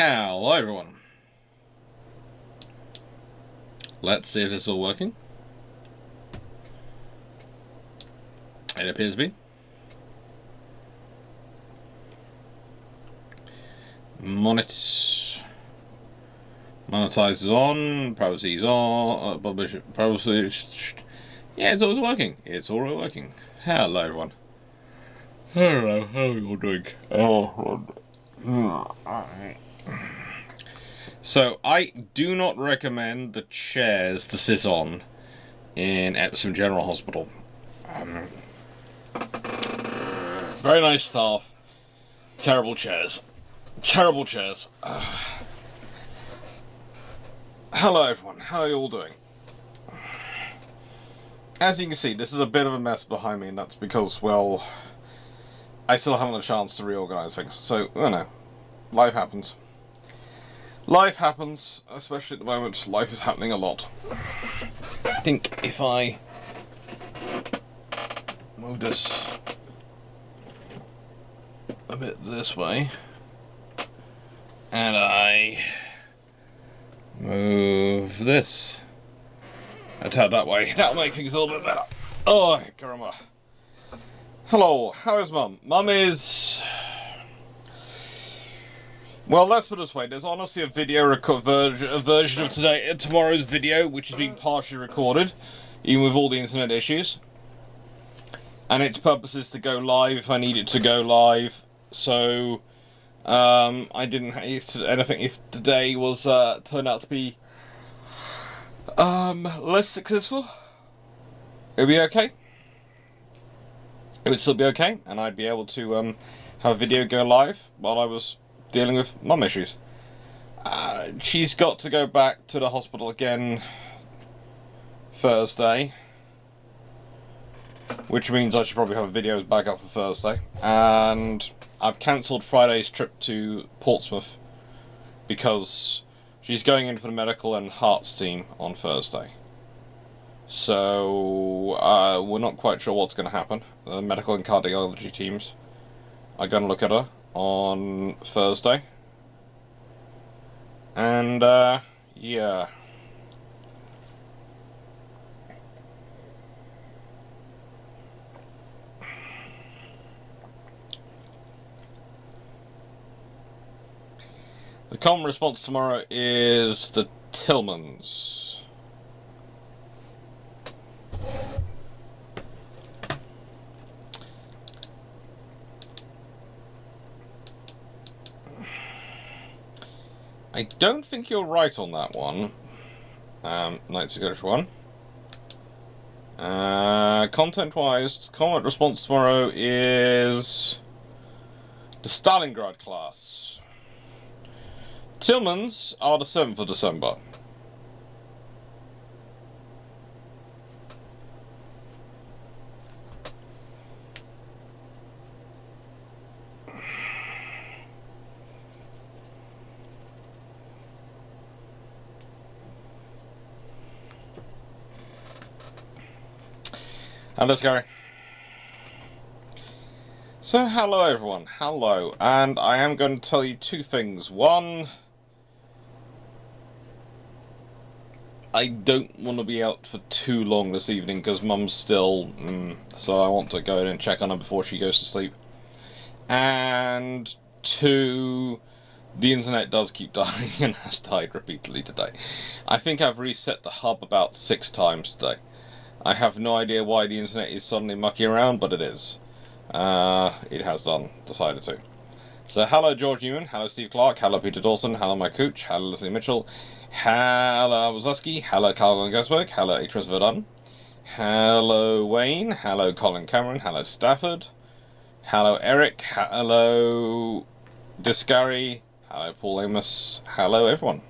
Hello everyone. Let's see if it's all working. It appears to be. Monetize is on, privacy is on, privacy. Yeah, it's always working. It's already working. Hello everyone. Hello, how are you all doing? So, I do not recommend the chairs to sit on in Epsom General Hospital. Very nice staff. Terrible chairs. Terrible chairs. Hello everyone, how are you all doing? As you can see, this is a bit of a mess behind me, and that's because, well, I still haven't had a chance to reorganise things. So, you know, life happens. Life happens, especially at the moment. Life is happening a lot. I think if I move this a bit this way, and I move this a tad that way, that'll make things a little bit better. Oh, caramba. Hello, how is Mum? Mum is... Well, let's put it this way, there's honestly a video a version of tomorrow's video, which has been partially recorded, even with all the internet issues. And its purpose is to go live if I need it to go live. So, I didn't have anything. If today was turned out to be less successful, it would be okay. It would still be okay, and I'd be able to have a video go live while I was dealing with mum issues. She's got to go back to the hospital again Thursday, which means I should probably have videos back up for Thursday. And I've cancelled Friday's trip to Portsmouth because she's going in for the medical and hearts team on Thursday. So we're not quite sure what's going to happen. The medical and cardiology teams are going to look at her on Thursday. And yeah. The common response tomorrow is the Tillmans. I don't think you're right on that one. Night Security 1. Content-wise, common response tomorrow is the Stalingrad class. Tillmans are the 7th of December. Hello, Gary. So, hello everyone, hello, and I am going to tell you two things. One, I don't want to be out for too long this evening because Mum's still, so I want to go in and check on her before she goes to sleep. And two, the internet does keep dying and has died repeatedly today. I think I've reset the hub about 6 times today. I have no idea why the internet is suddenly mucking around, but it is. It has decided to. So, hello George Newman, hello Steve Clarke, hello Peter Dawson, hello Mike Cooch, hello Leslie Mitchell, hello Wazuski, hello Carl Gasberg, hello Atris Verdun, hello Wayne, hello Colin Cameron, hello Stafford, hello Eric, hello Discary, hello Paul Amos, hello everyone.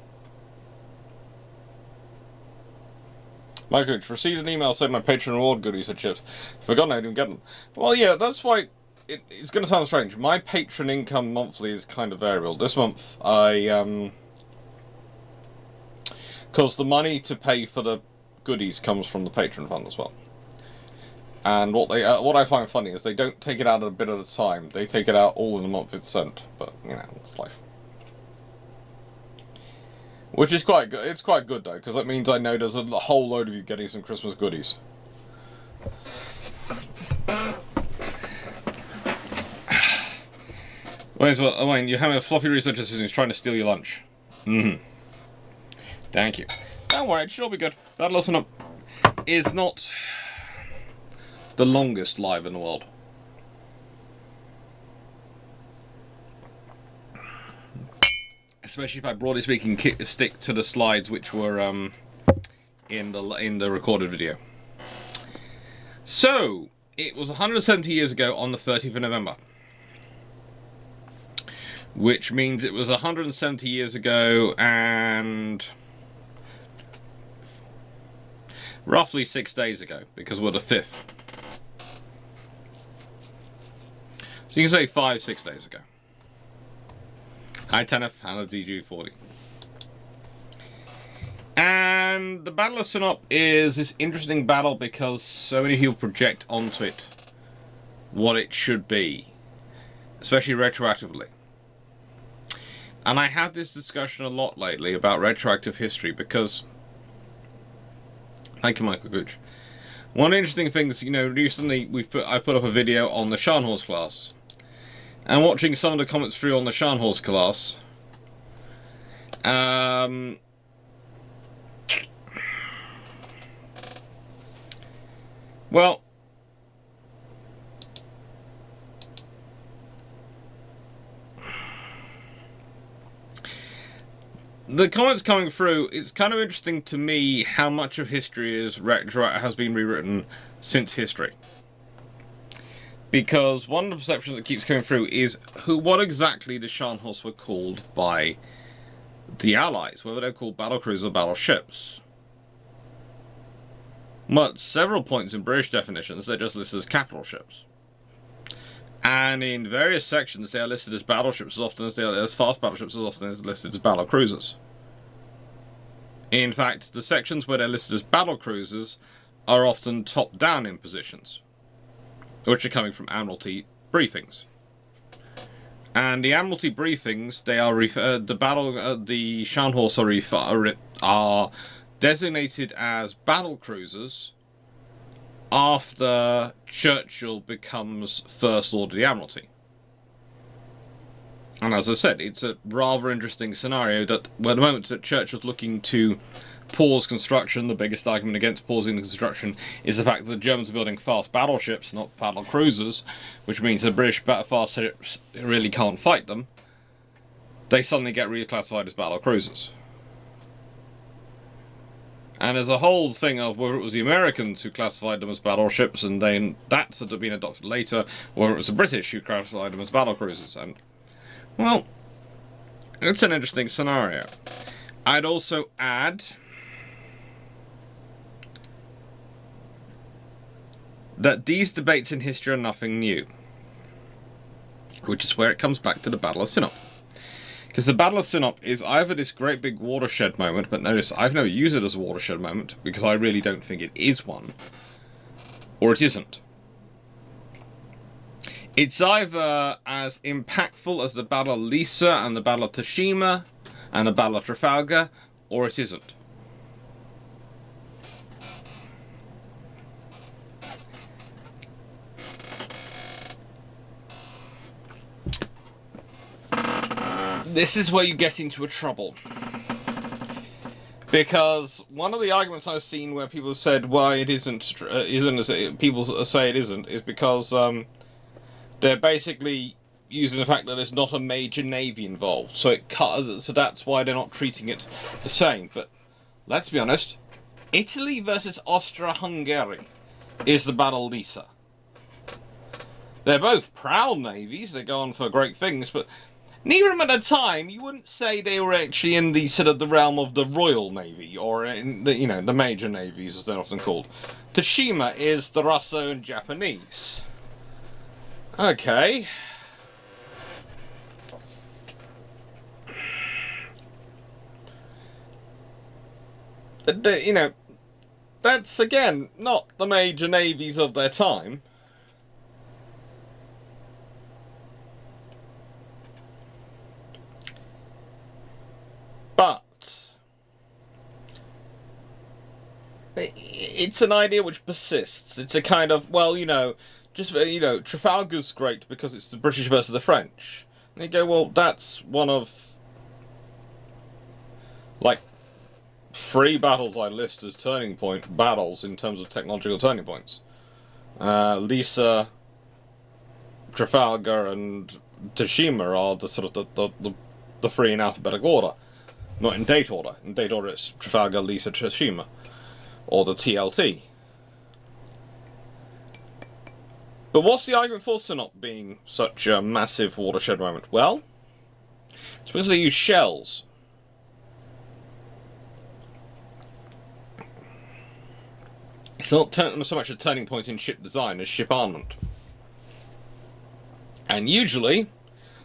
Mike Cooch, received an email saying my Patreon reward goodies had shipped. Forgotten I didn't get them. Well, yeah, that's why it's going to sound strange. My Patreon income monthly is kind of variable. This month, because the money to pay for the goodies comes from the Patreon fund as well. And what I find funny is they don't take it out a bit at a time. They take it out all in the month it's sent. But, you know, it's life. Which is quite good. It's quite good though, because that means I know there's a whole load of you getting some Christmas goodies. Well, Owain, you're having a floppy research assistant who's trying to steal your lunch. Thank you. Don't worry, it should all be good. Battle of Synop is not the longest live in the world. Especially if I, broadly speaking, stick to the slides which were in the recorded video. So, it was 170 years ago on the 30th of November. Which means it was 170 years ago and roughly 6 days ago, because we're the 5th. So you can say 5-6 days ago. Hi Tenef, hello DG40. And the Battle of Synop is this interesting battle because so many people project onto it what it should be, especially retroactively. And I had this discussion a lot lately about retroactive history because, thank you Michael Gooch, one interesting thing is, you know, recently I put up a video on the Scharnhorst class, and watching some of the comments through on the Scharnhorst class, well, the comments coming through, it's kind of interesting to me how much of history has been rewritten since history. Because one of the perceptions that keeps coming through is what exactly the Scharnhorst were called by the Allies, whether they're called battlecruisers or battleships. Well, at several points in British definitions, they're just listed as capital ships. And in various sections, they are listed as battleships as often as they are as fast battleships as often as listed as battlecruisers. In fact, the sections where they're listed as battlecruisers are often top-down in positions, which are coming from Admiralty briefings. And the Admiralty briefings, they are the Scharnhorst are designated as battlecruisers after Churchill becomes First Lord of the Admiralty. And as I said, it's a rather interesting scenario that, at the moment that Churchill's looking to pause construction, the biggest argument against pausing the construction is the fact that the Germans are building fast battleships, not battle cruisers, which means the British fast ships really can't fight them. They suddenly get reclassified as battle cruisers. And there's a whole thing of whether it was the Americans who classified them as battleships, and then that's been adopted later, or it was the British who classified them as battle cruisers. And, well, it's an interesting scenario. I'd also add that these debates in history are nothing new, which is where it comes back to the Battle of Sinop. Because the Battle of Synop is either this great big watershed moment, but notice I've never used it as a watershed moment, because I really don't think it is one, or it isn't. It's either as impactful as the Battle of Lissa and the Battle of Tashima and the Battle of Trafalgar, or it isn't. This is where you get into a trouble. Because one of the arguments I've seen where people said why it isn't as people say it isn't, is because they're basically using the fact that there's not a major navy involved, so that's why they're not treating it the same. But let's be honest, Italy versus Austria-Hungary is the Battle of Lissa. They're both proud navies, they go on for great things, but neither of them at the time, you wouldn't say they were actually in the sort of the realm of the Royal Navy, or in the, you know, the major navies as they're often called. Tashima is the Russo and Japanese. Okay. You know, that's again not the major navies of their time. But it's an idea which persists. It's a kind of, well, Trafalgar's great because it's the British versus the French. And you go, well, that's one of, like, 3 battles I list as turning point battles in terms of technological turning points. Lisa, Trafalgar, and Tsushima are the sort of the 3 in alphabetical order. Not in date order. In date order it's Trafalgar, Lisa, Tsushima. Or the TLT. But what's the argument for Synop being such a massive watershed moment? Well, it's because they use shells. It's not so much a turning point in ship design as ship armament. And usually,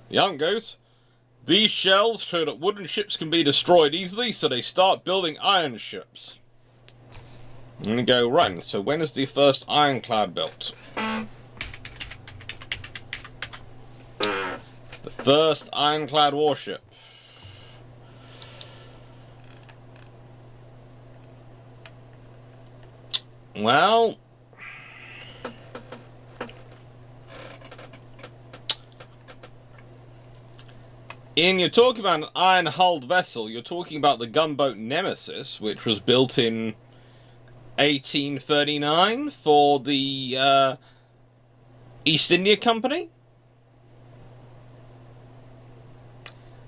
the argument goes, these shells show that wooden ships can be destroyed easily, so they start building iron ships. And you go, right, so when is the first ironclad built? The first ironclad warship. Well, you're talking about an iron-hulled vessel, you're talking about the gunboat Nemesis, which was built in 1839 for the East India Company.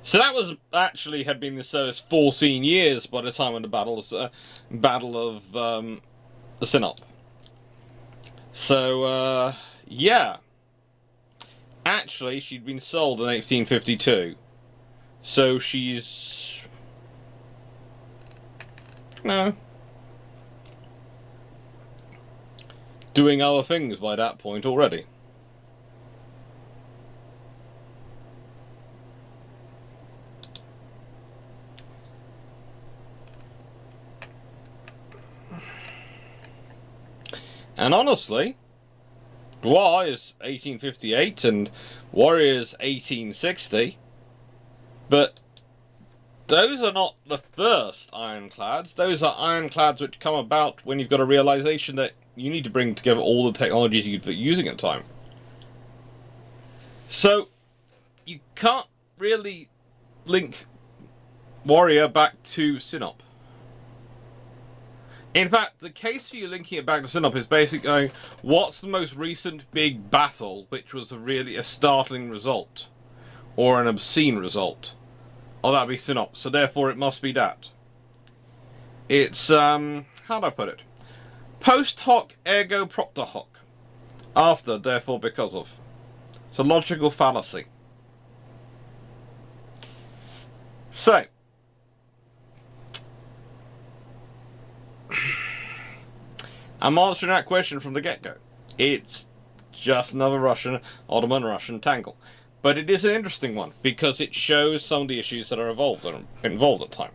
So that was actually had been in service 14 years by the time of the Battle of the Sinop. So, yeah. Actually, she'd been sold in 1852. So she's... doing other things by that point already. And honestly, War is 1858 and Warrior's 1860, but those are not the first ironclads. Those are ironclads which come about when you've got a realization that you need to bring together all the technologies you're using at the time. So, you can't really link Warrior back to Synop. In fact, the case for you linking it back to Synop is basically going, what's the most recent big battle which was really a startling result? Or an obscene result? Oh, that'd be Synop, so therefore it must be that. It's, how do I put it? Post hoc ergo propter hoc. After, therefore because of. It's a logical fallacy. So, I'm answering that question from the get-go. It's just another Ottoman-Russian tangle. But it is an interesting one, because it shows some of the issues that are involved at the time.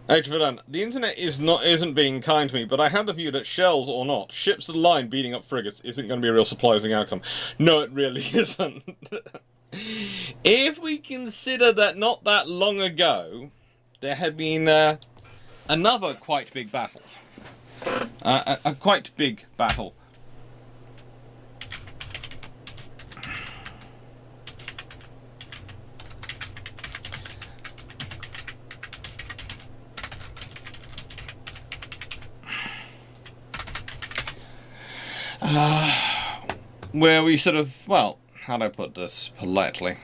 Actually, the internet isn't being kind to me, but I have the view that shells or not, ships of the line beating up frigates isn't going to be a real surprising outcome. No, it really isn't. If we consider that not that long ago, there had been another quite big battle. A quite big battle. Where we sort of, well, how do I put this politely?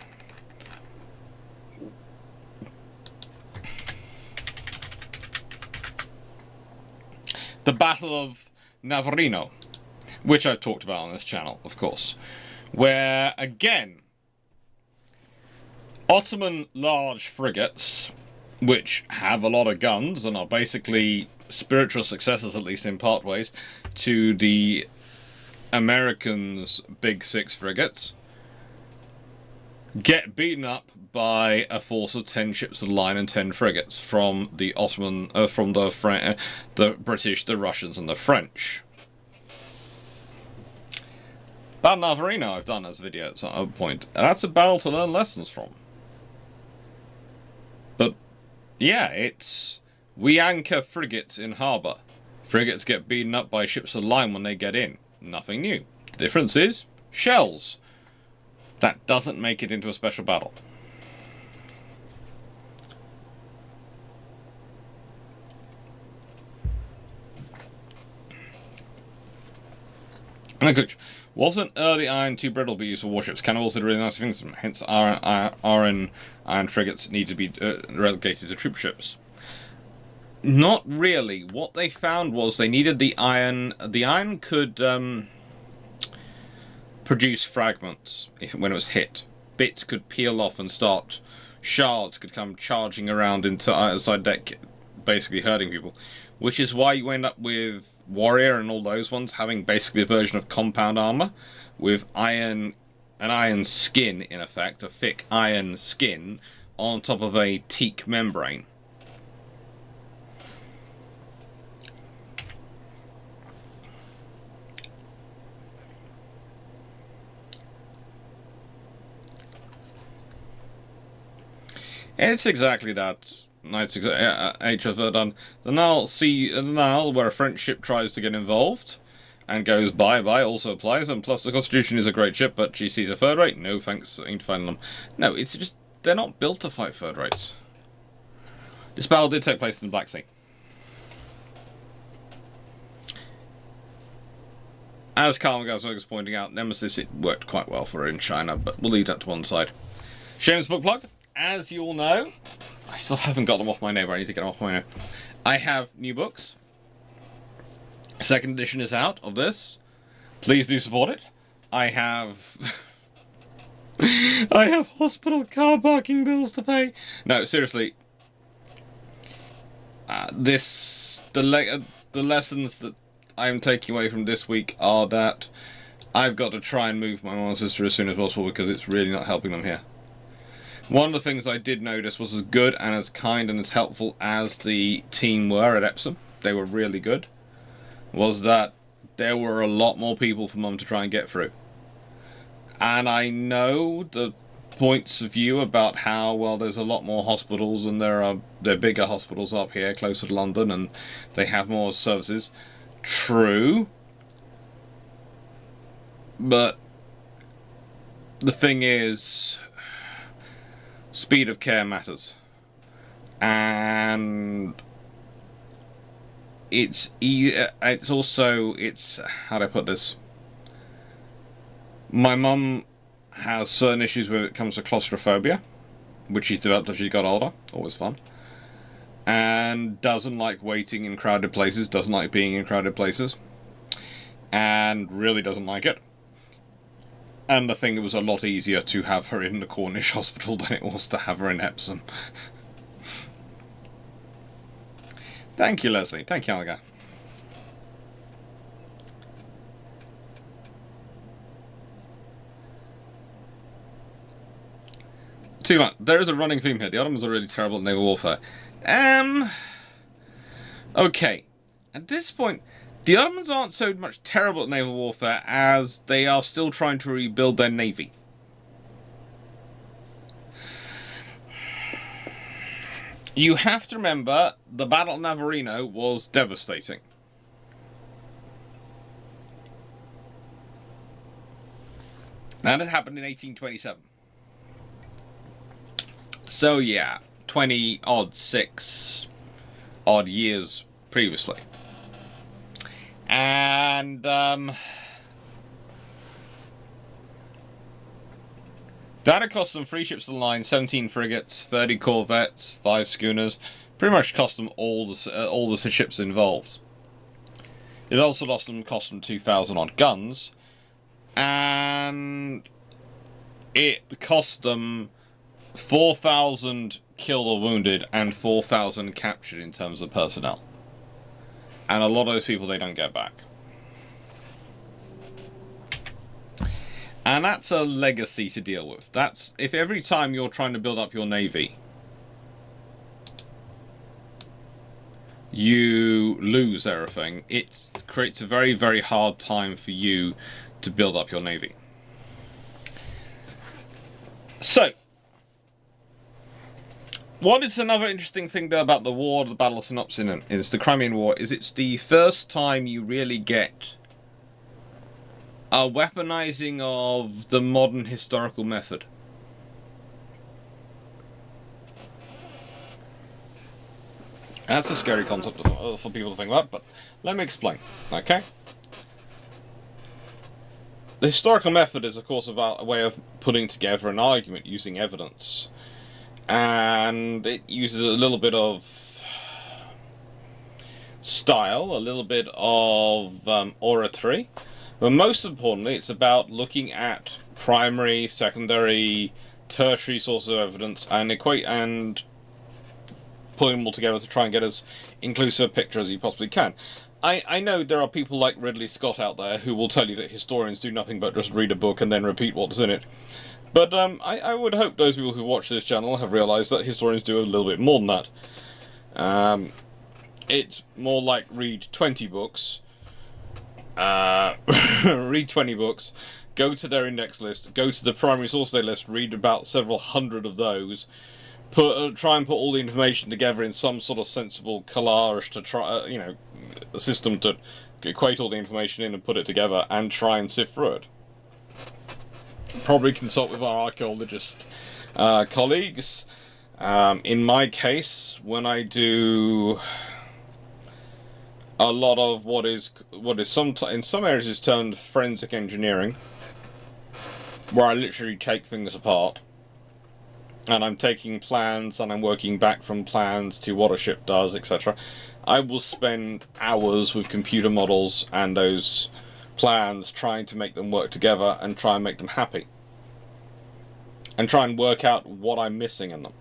The Battle of Navarino, which I've talked about on this channel, of course, where, again, Ottoman large frigates, which have a lot of guns and are basically spiritual successors, at least in part ways, to the Americans' Big Six frigates, get beaten up by a force of 10 ships of the line and 10 frigates from the the British, the Russians, and the French. That Navarino I've done as a video at some point, and that's a battle to learn lessons from. But yeah, it's we anchor frigates in harbour. Frigates get beaten up by ships of the line when they get in. Nothing new. The difference is shells. That doesn't make it into a special battle. Coach, wasn't early iron too brittle to be used for warships? Cannibals did really nice things, hence iron frigates need to be relegated to troop ships. Not really. What they found was they needed the iron. The iron could produce fragments when it was hit. Bits could peel off and start. Shards could come charging around into outside deck, basically hurting people. Which is why you end up with Warrior and all those ones having basically a version of compound armor with an iron skin, in effect, a thick iron skin on top of a teak membrane. It's exactly that. Knights H have done. The Naval, where a French ship tries to get involved and goes bye-bye, also applies, and plus the Constitution is a great ship, but she sees a third rate. No thanks, ain't finding them. No, it's just, they're not built to fight third rates. This battle did take place in the Black Sea. As Carl Gasberg is pointing out, Nemesis, it worked quite well for her in China, but we'll leave that to one side. Shane's book plug. As you all know, I still haven't got them off my neighbour. I need to get them off my neighbour. I have new books. Second edition is out of this. Please do support it. I have I have hospital car parking bills to pay. No, seriously. The lessons that I'm taking away from this week are that I've got to try and move my mum and sister as soon as possible because it's really not helping them here. One of the things I did notice was as good and as kind and as helpful as the team were at Epsom, they were really good, was that there were a lot more people for Mum to try and get through. And I know the points of view about how, well, there's a lot more hospitals and there are bigger hospitals up here closer to London and they have more services. True. But the thing is, speed of care matters, and it's also how do I put this? My mum has certain issues when it comes to claustrophobia, which she's developed as she got older. Always fun. And doesn't like waiting in crowded places. Doesn't like being in crowded places, and really doesn't like it. And I think it was a lot easier to have her in the Cornish hospital than it was to have her in Epsom. Thank you, Leslie. Thank you, Alga. Too much. There is a running theme here. The Ottomans are really terrible at naval warfare. Okay. At this point, the Ottomans aren't so much terrible at naval warfare as they are still trying to rebuild their navy. You have to remember, the Battle of Navarino was devastating. And it happened in 1827. So yeah, 6 odd years previously. And that had cost them 3 ships of the line, 17 frigates, 30 corvettes, 5 schooners. Pretty much cost them all the ships involved. It also cost them 2,000 odd guns, and it cost them 4,000 killed or wounded and 4,000 captured in terms of personnel. And a lot of those people they don't get back. And that's a legacy to deal with. That's if every time you're trying to build up your navy, you lose everything, it creates a very, very hard time for you to build up your navy. So, what is another interesting thing though about the war, the Battle of Synop is the Crimean War, is it's the first time you really get a weaponizing of the modern historical method. That's a scary concept for people to think about, but let me explain, okay? The historical method is, of course, about a way of putting together an argument using evidence. And it uses a little bit of style, a little bit of oratory. But most importantly, it's about looking at primary, secondary, tertiary sources of evidence and pulling them all together to try and get as inclusive a picture as you possibly can. I know there are people like Ridley Scott out there who will tell you that historians do nothing but just read a book and then repeat what's in it. But I would hope those people who watch this channel have realised that historians do a little bit more than that. It's more like read 20 books, read 20 books, go to their index list, go to the primary source day list, read about several hundred of those, try and put all the information together in some sort of sensible collage to try, a system to equate all the information in and put it together and try and sift through it. Probably consult with our archaeologist colleagues. In my case, when I do a lot of what is in some areas is termed forensic engineering, where I literally take things apart, and I'm taking plans and I'm working back from plans to what a ship does, etc. I will spend hours with computer models and those plans trying to make them work together and try and make them happy. And try and work out what I'm missing in them.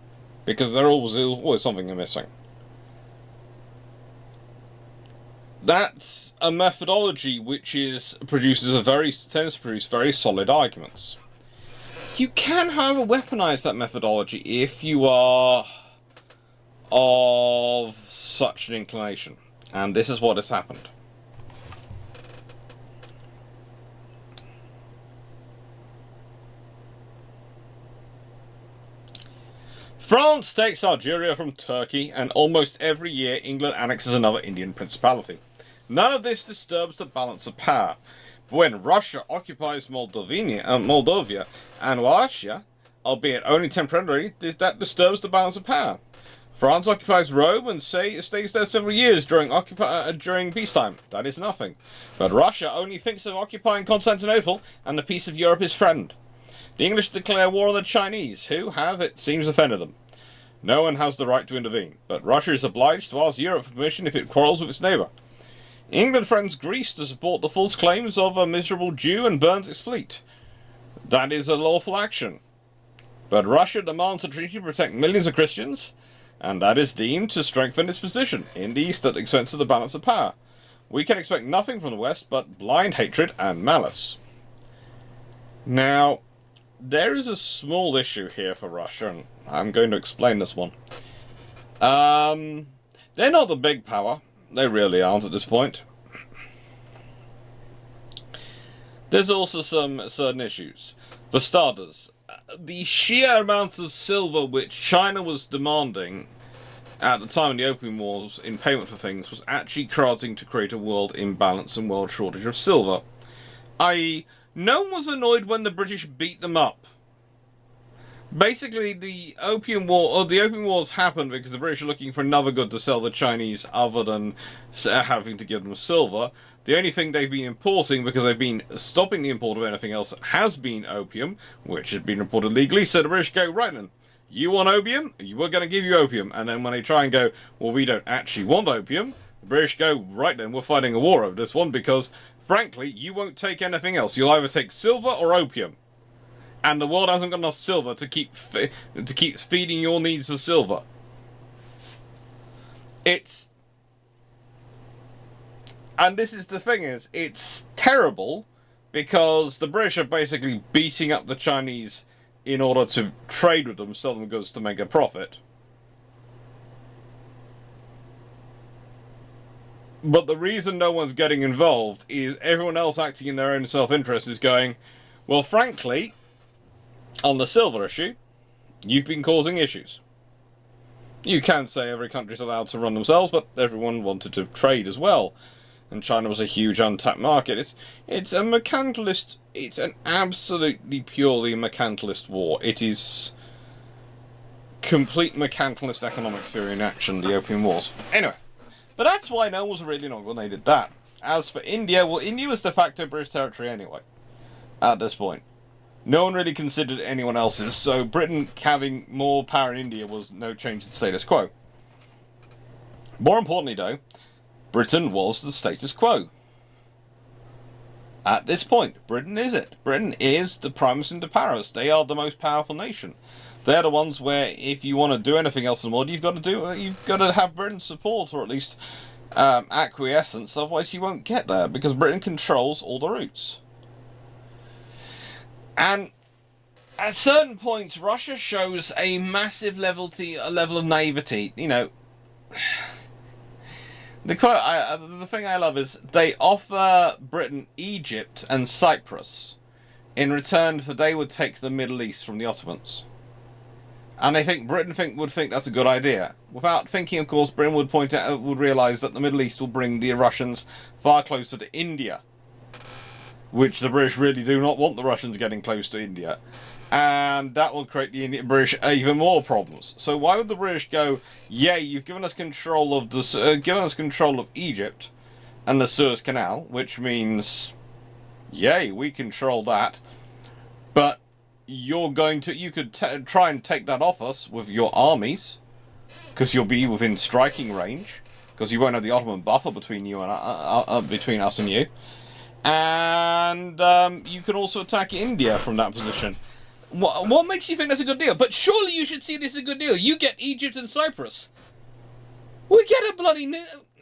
Because there's always something I'm missing. That's a methodology which tends to produce very solid arguments. You can, however, weaponize that methodology if you are of such an inclination. And this is what has happened. France takes Algeria from Turkey, and almost every year England annexes another Indian principality. None of this disturbs the balance of power. But when Russia occupies Moldavia and Wallachia, albeit only temporarily, that disturbs the balance of power. France occupies Rome and stays there several years during peacetime. That is nothing. But Russia only thinks of occupying Constantinople, and the peace of Europe is threatened. The English declare war on the Chinese, who have, it seems, offended them. No one has the right to intervene, but Russia is obliged to ask Europe for permission if it quarrels with its neighbour. England threatens Greece to support the false claims of a miserable Jew and burns its fleet. That is a lawful action. But Russia demands a treaty to protect millions of Christians, and that is deemed to strengthen its position in the East at the expense of the balance of power. We can expect nothing from the West but blind hatred and malice. Now, there is a small issue here for Russia, and I'm going to explain this one. They're not the big power. They really aren't at this point. There's also some certain issues. For starters, the sheer amounts of silver which China was demanding at the time of the Opium Wars in payment for things was actually starting to create a world imbalance and world shortage of silver. I.e., no one was annoyed when the British beat them up. Basically, the Opium Wars happened because the British are looking for another good to sell the Chinese other than having to give them silver. The only thing they've been importing, because they've been stopping the import of anything else, has been opium, which has been imported legally. So the British go, right then, you want opium? We're going to give you opium. And then when they try and go, well, we don't actually want opium, the British go, right then, we're fighting a war over this one because, frankly, you won't take anything else. You'll either take silver or opium. And the world hasn't got enough silver to keep feeding your needs of silver. And this is the thing is, it's terrible because the British are basically beating up the Chinese in order to trade with them, sell them goods to make a profit. But the reason no one's getting involved is everyone else acting in their own self-interest is going, well, frankly, on the silver issue, you've been causing issues. You can say every country's allowed to run themselves, but everyone wanted to trade as well. And China was a huge untapped market. It's a mercantilist. It's an absolutely purely mercantilist war. It is complete mercantilist economic theory in action, the Opium Wars. Anyway, but that's why no one was really not when they did that. As for India, well, India was de facto British territory anyway, at this point. No one really considered anyone else's, so Britain having more power in India was no change in the status quo. More importantly, though, Britain was the status quo. At this point, Britain is it. Britain is the primus inter pares. They are the most powerful nation. They're the ones where, if you want to do anything else in the world, you've got to have Britain's support, or at least acquiescence. Otherwise, you won't get there because Britain controls all the routes. And at certain points, Russia shows a massive level of naivety. You know, the thing I love is they offer Britain Egypt and Cyprus in return for they would take the Middle East from the Ottomans. And I think Britain would think that's a good idea. Without thinking, of course, Britain would realise that the Middle East will bring the Russians far closer to India, which the British really do not want the Russians getting close to India. And that will create the British even more problems. So why would the British go, yay, you've given us control of Egypt and the Suez Canal, which means, yay, we control that, but you could try and take that off us with your armies, because you'll be within striking range, because you won't have the Ottoman buffer between between us and you. And you can also attack India from that position. What makes you think that's a good deal? But surely you should see this as a good deal. You get Egypt and Cyprus. We get a bloody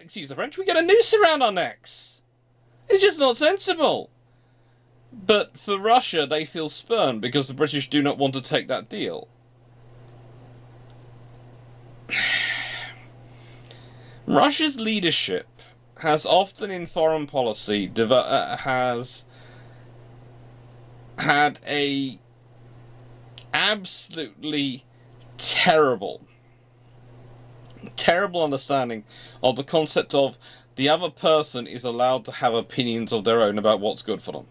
excuse the French, we get a noose around our necks. It's just not sensible. But for Russia, they feel spurned because the British do not want to take that deal. Russia's leadership has often in foreign policy has had a absolutely terrible understanding of the concept of the other person is allowed to have opinions of their own about what's good for them.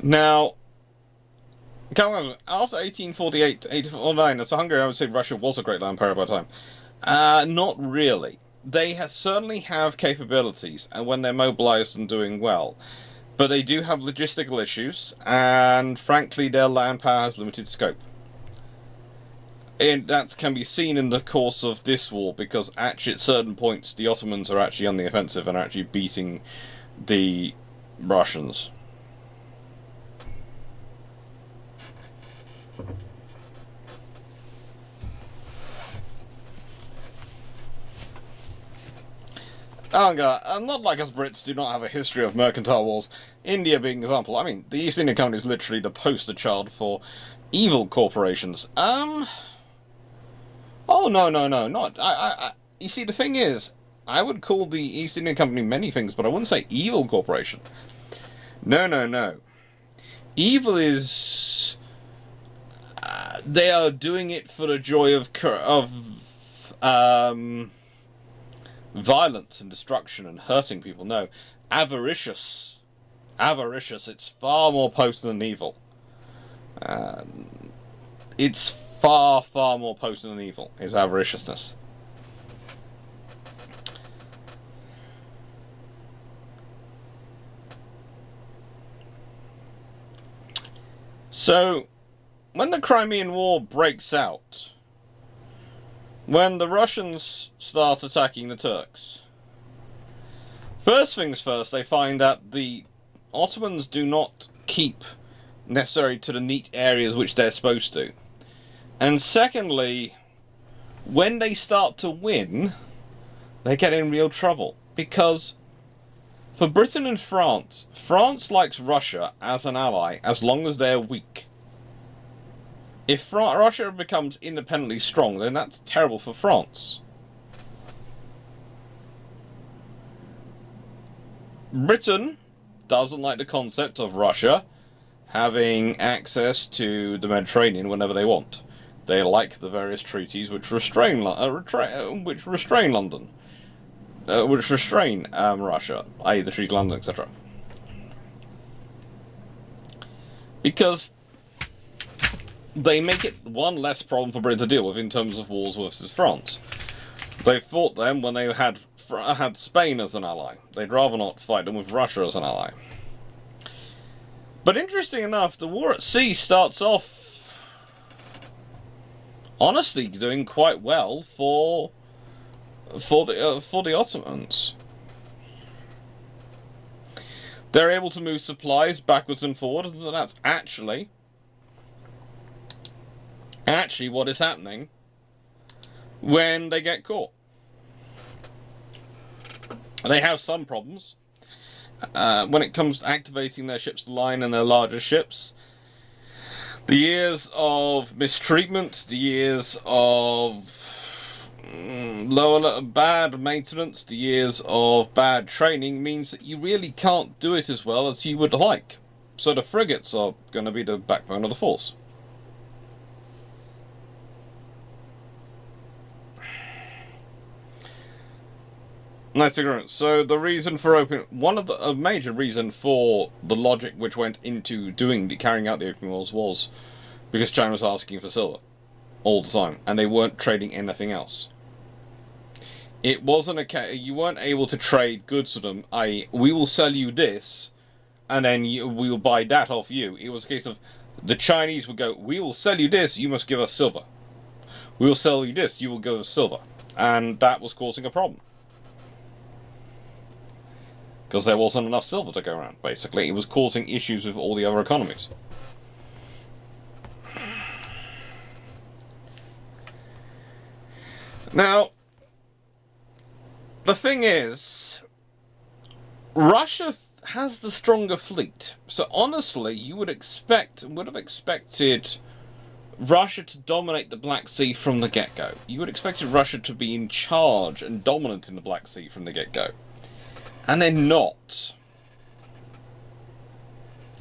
Now, after 1848, 1849, as a Hungary, I would say Russia was a great land power by the time. Not really. They certainly have capabilities, and when they're mobilized and doing well. But they do have logistical issues, and frankly, their land power has limited scope. And that can be seen in the course of this war, because actually at certain points, the Ottomans are actually on the offensive and are actually beating the Russians. Not like us Brits do not have a history of mercantile wars. India being an example. I mean, the East India Company is literally the poster child for evil corporations. Oh, no, not. You see, the thing is, I would call the East India Company many things, but I wouldn't say evil corporation. No. Evil is... they are doing it for the joy of violence and destruction and hurting people. No. Avaricious. It's far more potent than evil. It's far more potent than evil, is avariciousness. So, when the Crimean War breaks out, when the Russians start attacking the Turks, first things first, they find that the Ottomans do not keep necessarily to the neat areas which they're supposed to. And secondly, when they start to win, they get in real trouble. Because For Britain and France, France likes Russia as an ally as long as they're weak. If Russia becomes independently strong, then that's terrible for France. Britain doesn't like the concept of Russia having access to the Mediterranean whenever they want. They like the various treaties which restrain London, which restrain Russia, i.e. the Treaty of London, etc. Because they make it one less problem for Britain to deal with in terms of wars versus France. They fought them when they had Spain as an ally. They'd rather not fight them with Russia as an ally. But interesting enough, the war at sea starts off honestly doing quite well for the Ottomans. They're able to move supplies backwards and forwards, and that's actually what is happening when they get caught. They have some problems when it comes to activating their ships line and their larger ships. The years of mistreatment, the years of bad maintenance, the years of bad training means that you really can't do it as well as you would like. So the frigates are going to be the backbone of the force. Nice agreement. So the reason for a major reason for the logic which went into carrying out the opening wars was because China was asking for silver all the time, and they weren't trading anything else. It wasn't you weren't able to trade goods with them, i.e. we will sell you this, and then we will buy that off you. It was a case of the Chinese would go, we will sell you this, you must give us silver. We will sell you this, you will give us silver. And that was causing a problem. Because there wasn't enough silver to go around, basically. It was causing issues with all the other economies. Now, the thing is, Russia has the stronger fleet. So honestly, you would have expected Russia to dominate the Black Sea from the get-go. You would have expected Russia to be in charge and dominant in the Black Sea from the get-go. And they're not.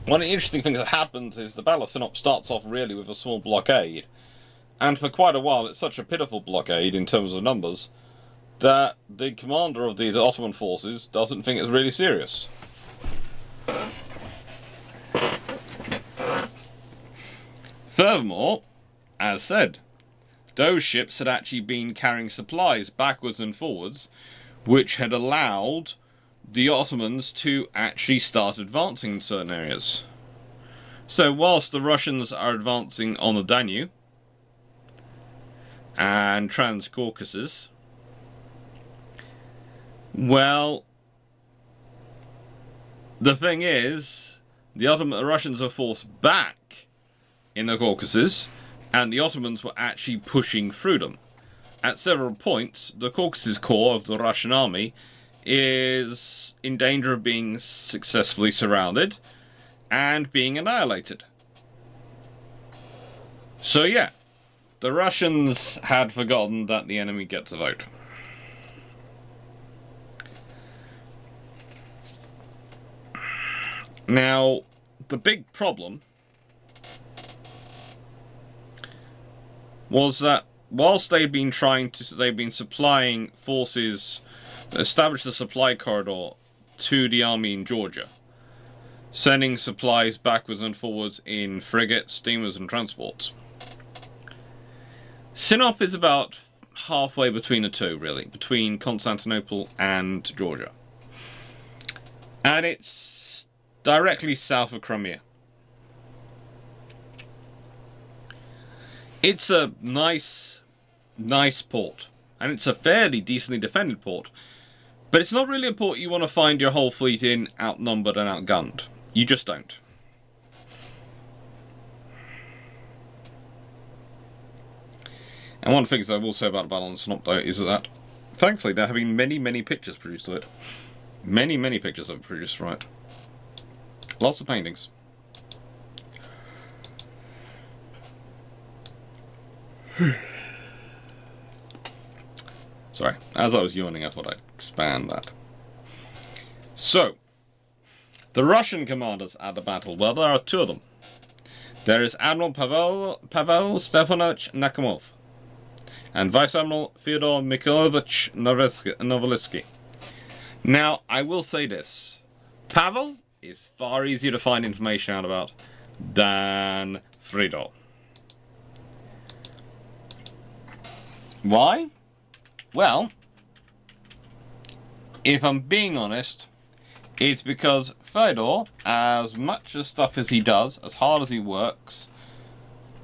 One of the interesting things that happens is the Battle of Synop starts off really with a small blockade. And for quite a while it's such a pitiful blockade in terms of numbers that the commander of the Ottoman forces doesn't think it's really serious. Furthermore, as said, those ships had actually been carrying supplies backwards and forwards, which had allowed the Ottomans to actually start advancing in certain areas. So whilst the Russians are advancing on the Danube and Trans-Caucasus, well, the thing is, the Russians were forced back in the Caucasus, and the Ottomans were actually pushing through them. At several points, the Caucasus Corps of the Russian army is in danger of being successfully surrounded and being annihilated. So yeah, the Russians had forgotten that the enemy gets a vote. Now, the big problem was that whilst they've been supplying forces, establish the supply corridor to the army in Georgia, sending supplies backwards and forwards in frigates, steamers and transports. Sinop is about halfway between the two, really, between Constantinople and Georgia. And it's directly south of Crimea. It's a nice port, and it's a fairly decently defended port. But it's not really a port you want to find your whole fleet in, outnumbered and outgunned. You just don't. And one of the things I will say about the Battle of Synop, though, is that, thankfully, there have been many, many pictures produced of it. Many, many pictures I've produced, right? Lots of paintings. Sorry, as I was yawning, I thought I'd expand that. So, the Russian commanders at the battle, well, there are two of them. There is Admiral Pavel Stepanovich Nakhimov and Vice Admiral Fyodor Mikhailovich Novolisky. Now, I will say this. Pavel is far easier to find information out about than Fyodor. Why? Well, if I'm being honest, it's because Fyodor, as much as stuff as he does, as hard as he works,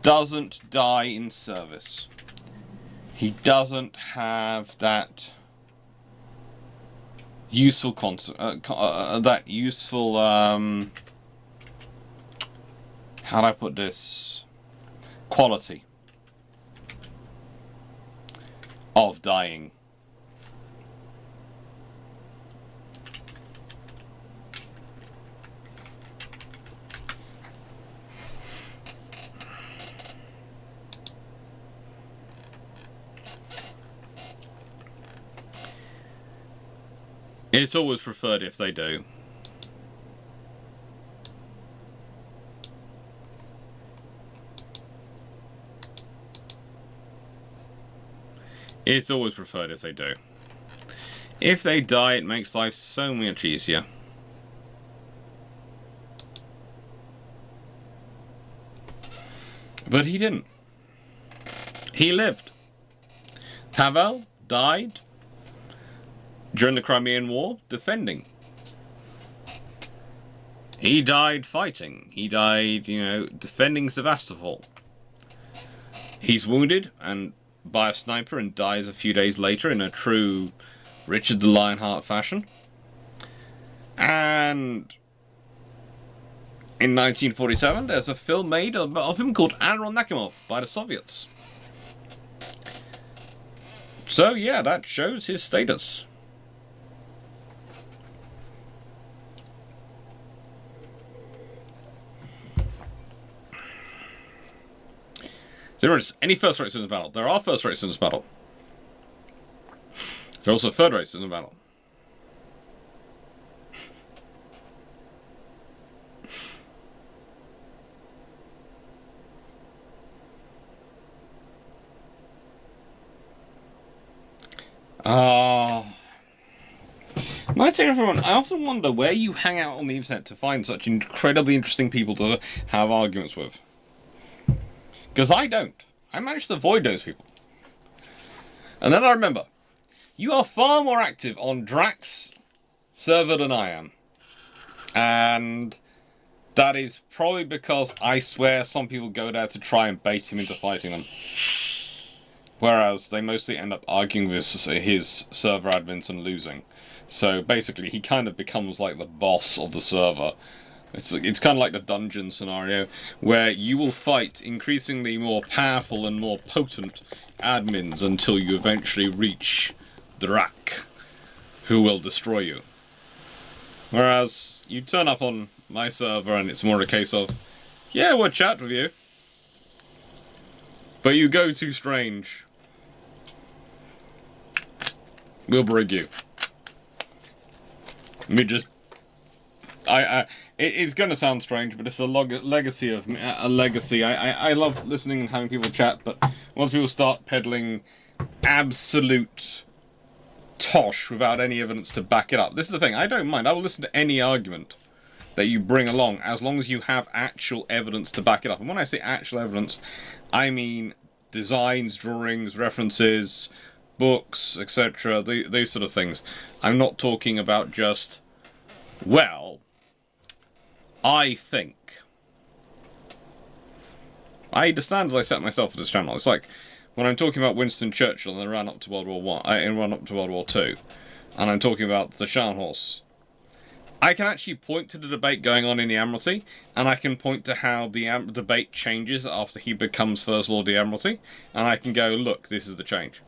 doesn't die in service. He doesn't have that useful how do I put this, quality of dying. It's always preferred if they do. It's always preferred if they do. If they die, it makes life so much easier. But he didn't. He lived. Pavel died during the Crimean War, defending. He died fighting. He died, defending Sevastopol. He's wounded and by a sniper and dies a few days later in a true Richard the Lionheart fashion. And in 1947, there's a film made of him called Admiral Nakhimov by the Soviets. So yeah, that shows his status. There is any first rates in this battle. There are first rates in this battle. There are also third rates in the battle. My take, everyone, I often wonder where you hang out on the internet to find such incredibly interesting people to have arguments with. Because I don't. I manage to avoid those people. And then I remember, you are far more active on Drax server than I am. And that is probably because I swear some people go there to try and bait him into fighting them. Whereas they mostly end up arguing with his server admins and losing. So basically he kind of becomes like the boss of the server. It's kind of like the dungeon scenario, where you will fight increasingly more powerful and more potent admins until you eventually reach Drak, who will destroy you. Whereas you turn up on my server and it's more a case of, yeah, we'll chat with you, but you go too strange, we'll brig you. We just... it's going to sound strange, but it's a legacy of a legacy. I love listening and having people chat, but once people start peddling absolute tosh without any evidence to back it up, this is the thing. I don't mind. I will listen to any argument that you bring along, as long as you have actual evidence to back it up. And when I say actual evidence, I mean designs, drawings, references, books, etc. These sort of things. I'm not talking about just, well, I think. I understand as I set myself for this channel. It's like when I'm talking about Winston Churchill in the run up to World War One, in run up to World War Two, and I'm talking about the Scharnhorst. I can actually point to the debate going on in the Admiralty, and I can point to how the debate changes after he becomes First Lord of the Admiralty, and I can go, look, this is the change.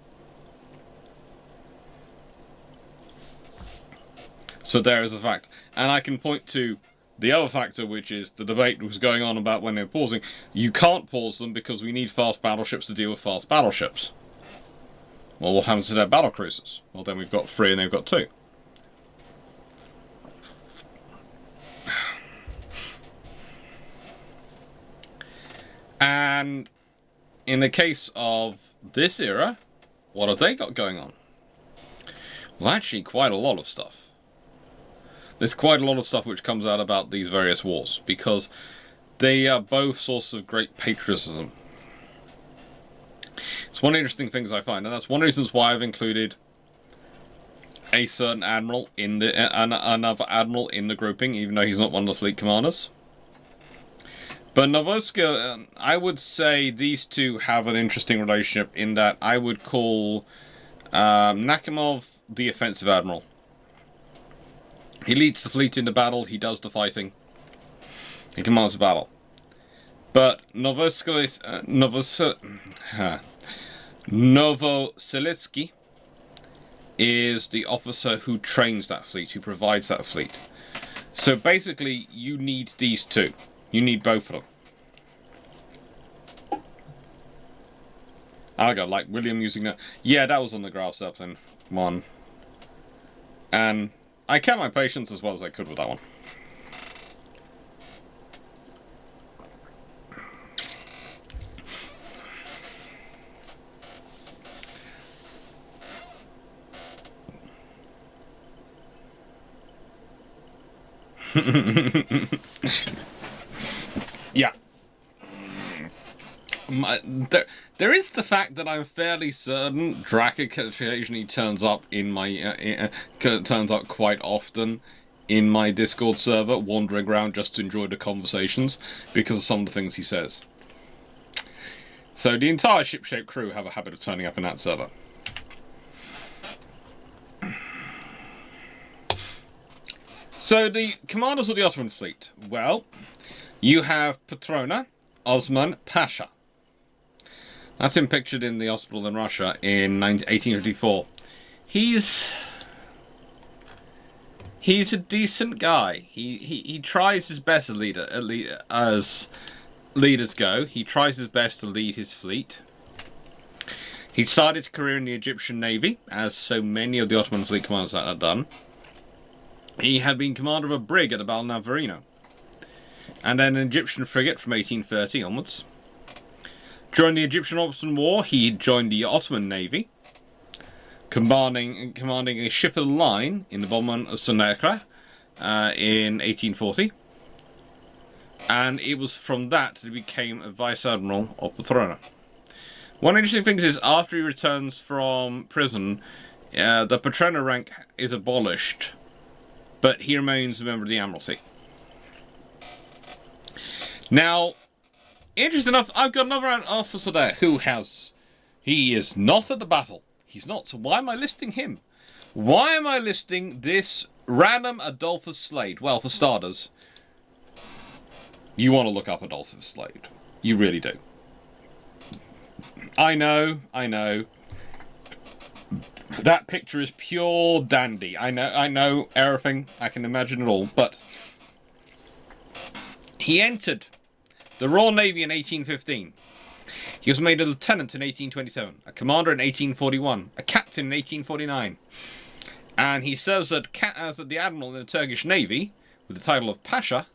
So there is a fact. And I can point to the other factor, which is the debate was going on about when they're pausing. You can't pause them because we need fast battleships to deal with fast battleships. Well, what happens to their battle cruisers? Well, then we've got 3 and they've got 2. And in the case of this era, what have they got going on? Well, actually, quite a lot of stuff. There's quite a lot of stuff which comes out about these various wars, because they are both sources of great patriotism. It's one of the interesting things I find, and that's one of the reasons why I've included a certain admiral in the another admiral in the grouping, even though he's not one of the fleet commanders. But Novoska, I would say these two have an interesting relationship in that I would call Nakhimov the offensive admiral. He leads the fleet into battle, he does the fighting, he commands the battle. But Novoseletsky is the officer who trains that fleet, who provides that fleet. So basically, you need these two. You need both of them. I got like William using that. Yeah, that was on the Graf Zeppelin one. And I kept my patience as well as I could with that one. Yeah. There is the fact that I'm fairly certain Drake occasionally turns up in my turns up quite often in my Discord server, wandering around just to enjoy the conversations because of some of the things he says. So the entire ship-shape crew have a habit of turning up in that server. So the commanders of the Ottoman fleet. Well, you have Petrona, Osman, Pasha. That's him pictured in the hospital in Russia in 1854. He's a decent guy. He tries his best as leaders go. He tries his best to lead his fleet. He started his career in the Egyptian Navy, as so many of the Ottoman fleet commanders had done. He had been commander of a brig at about Navarino, and then an Egyptian frigate from 1830 onwards. During the Egyptian-Ottoman War, he joined the Ottoman Navy, commanding a ship of the line in the bombardment of Sinop in 1840. And it was from that that he became a Vice Admiral of Petrona. One interesting thing is, after he returns from prison, the Petrona rank is abolished, but he remains a member of the Admiralty. Now, interesting enough, I've got another officer there who he is not at the battle. He's not, so why am I listing him? Why am I listing this random Adolphus Slade? Well, for starters, you want to look up Adolphus Slade. You really do. I know. That picture is pure dandy. I know everything. I can imagine it all. But he entered the Royal Navy in 1815. He was made a lieutenant in 1827, a commander in 1841, a captain in 1849. And he serves as the admiral in the Turkish Navy with the title of Pasha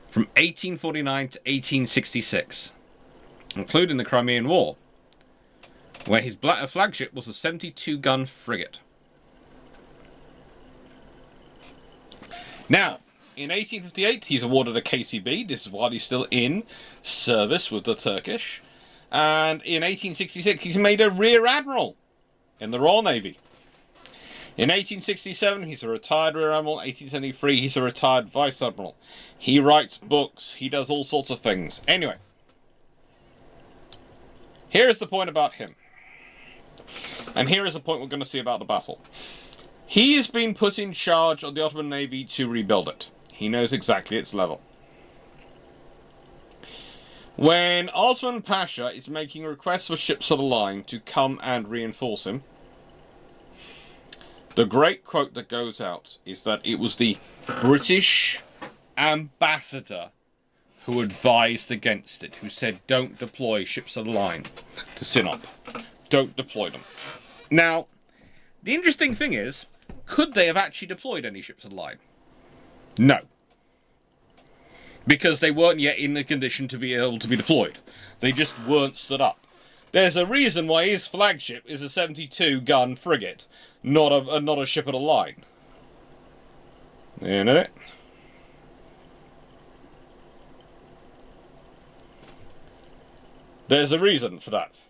from 1849 to 1866, including the Crimean War, where his flagship was a 72-gun frigate. Now, in 1858, he's awarded a KCB. This is while he's still in service with the Turkish. And in 1866, he's made a Rear Admiral in the Royal Navy. In 1867, he's a retired Rear Admiral. 1873, he's a retired Vice Admiral. He writes books. He does all sorts of things. Anyway, here is the point about him. And here is the point we're going to see about the battle. He has been put in charge of the Ottoman Navy to rebuild it. He knows exactly its level. When Osman Pasha is making requests for ships of the line to come and reinforce him, The great quote that goes out is that it was the British ambassador who advised against it, who said don't deploy ships of the line to Sinop. Don't deploy them. Now, the interesting thing is, could they have actually deployed any ships of the line? No. Because they weren't yet in the condition to be able to be deployed. They just weren't stood up. There's a reason why his flagship is a 72-gun frigate, not a ship of the line. You know it? There's a reason for that.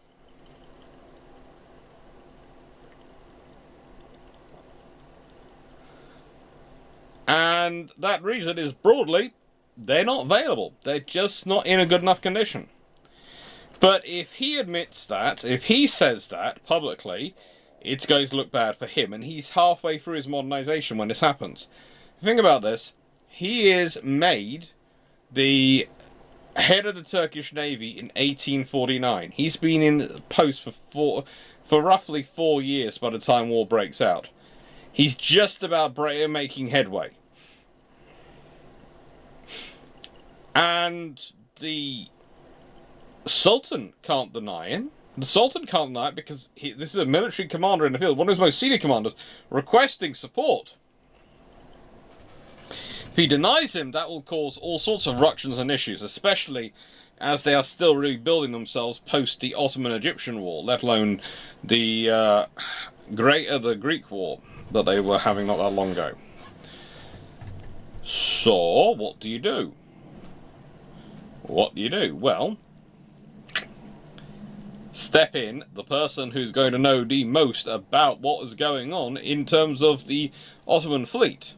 And that reason is broadly, they're not available. They're just not in a good enough condition. But if he admits that, if he says that publicly, it's going to look bad for him. And he's halfway through his modernization when this happens. Think about this. He is made the head of the Turkish Navy in 1849. He's been in post for roughly 4 years by the time war breaks out. He's just about making headway. And the Sultan can't deny him. The Sultan can't deny it because this is a military commander in the field, one of his most senior commanders, requesting support. If he denies him, that will cause all sorts of ructions and issues, especially as they are still rebuilding themselves post the Ottoman-Egyptian War, let alone the Greek War that they were having not that long ago. So, what do you do? What do you do? Well, step in the person who's going to know the most about what is going on in terms of the Ottoman fleet.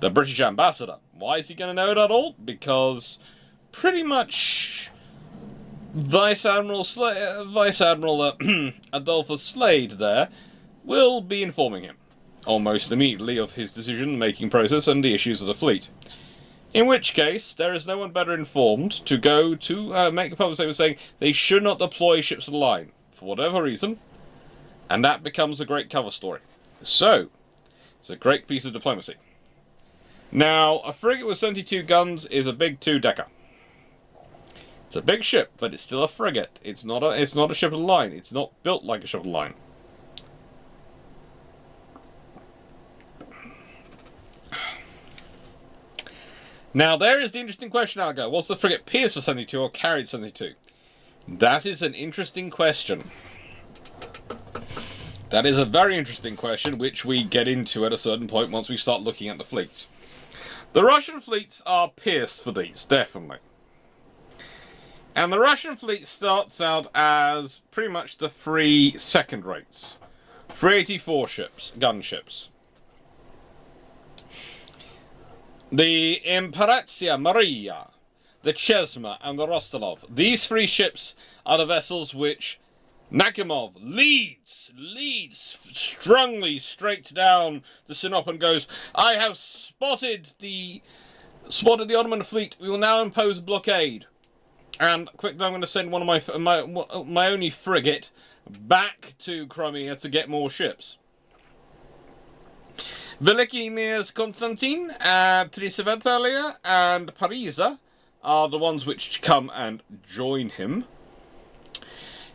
The British ambassador. Why is he going to know that all? Because pretty much Vice Admiral Adolphus Slade there will be informing him almost immediately of his decision-making process and the issues of the fleet. In which case, there is no one better informed to go to make a public statement saying they should not deploy ships of the line, for whatever reason, and that becomes a great cover story. So, it's a great piece of diplomacy. Now, a frigate with 72 guns is a big two-decker. It's a big ship, but it's still a frigate. It's not a ship of the line. It's not built like a ship of the line. Now, there is the interesting question, Algo. Was the frigate pierced for 72 or carried 72? That is an interesting question. That is a very interesting question, which we get into at a certain point once we start looking at the fleets. The Russian fleets are pierced for these, definitely. And the Russian fleet starts out as pretty much the 3 second rates. 384 ships, gunships. The Imperatia Maria, the Chesma, and the Rostalov. These 3 ships are the vessels which Nakhimov leads strongly straight down the Synop and goes, I have spotted the Ottoman fleet. We will now impose a blockade. And quickly, I'm going to send one of my only frigate back to Crimea to get more ships. Veliki Knyaz Konstantin, Trisavetalia, and Parisa are the ones which come and join him.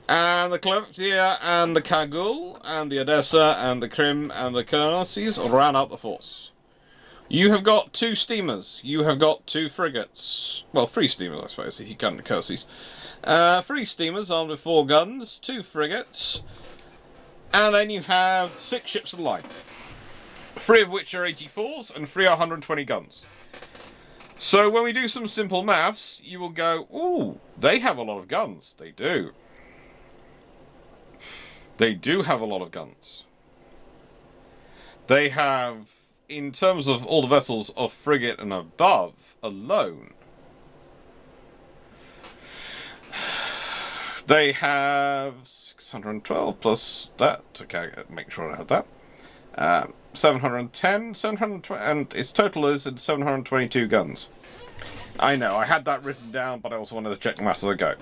And the Clarke and the Kagul, and the Odessa, and the Krim, and the Kernasys ran out the force. You have got 2 steamers. You have got 2 frigates. Well, 3 steamers, I suppose, if you count the Kernasys. 3 steamers armed with 4 guns, 2 frigates, and then you have 6 ships of the line. 3 of which are 84s, and 3 are 120 guns. So when we do some simple maths, you will go, ooh, they have a lot of guns. They do. They do have a lot of guns. They have, in terms of all the vessels of frigate and above alone, they have 612 plus that. Okay, make sure I have that. 710, 720, and its total is 722 guns. I know, I had that written down, but I also wanted to check the maths as I go.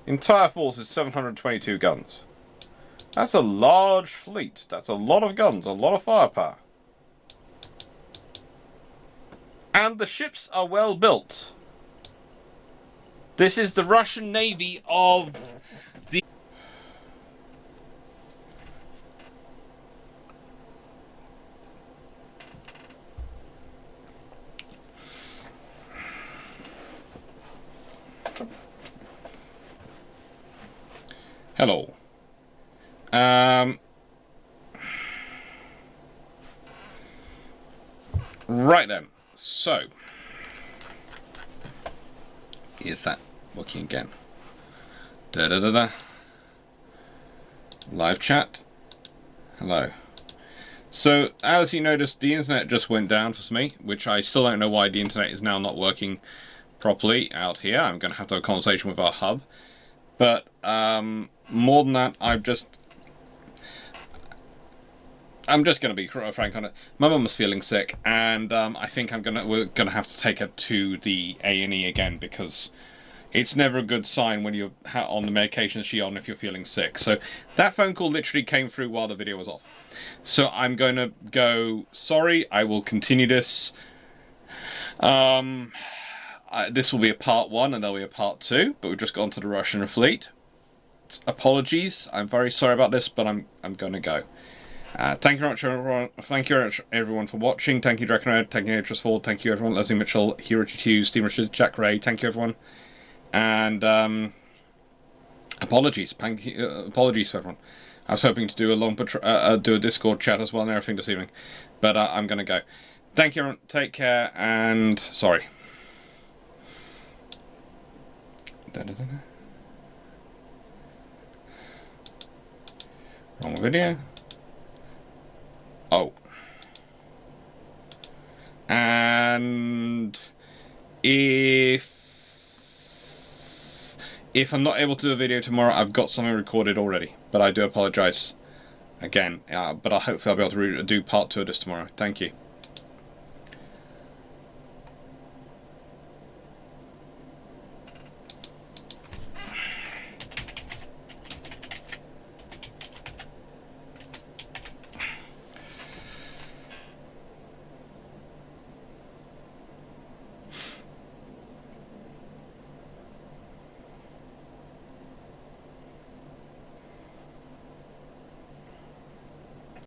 The entire force is 722 guns. That's a large fleet. That's a lot of guns, a lot of firepower. And the ships are well built. This is the Russian Navy of the... Hello. Right then. So, is that working again? Da da da da. Live chat. Hello. So, as you noticed, the internet just went down for me, which I still don't know why the internet is now not working properly out here. I'm going to have to have a conversation with our hub. But, more than that, I'm just going to be frank on it. My mum was feeling sick, and I think we're gonna have to take her to the A&E again, because it's never a good sign when you're on the medication she's on if you're feeling sick. So that phone call literally came through while the video was off. So I'm going to go, sorry, I will continue this. This will be a part 1 and there'll be a part 2, but we've just gone to the Russian fleet. Apologies, I'm very sorry about this, but I'm going to go. Thank you very much, everyone. Thank you very much, everyone, for watching. Thank you, Draconode. Thank you, Atlas Ford. Thank you, everyone. Leslie Mitchell, Hero Hughes, Steve Richards, Jack Ray. Thank you, everyone. And apologies. Apologies to everyone. I was hoping to do do a Discord chat as well and everything this evening, but I'm going to go. Thank you, everyone. Take care, and sorry. Wrong video. Oh. And if I'm not able to do a video tomorrow, I've got something recorded already. But I do apologise again. But hopefully I'll be able to do part 2 of this tomorrow. Thank you.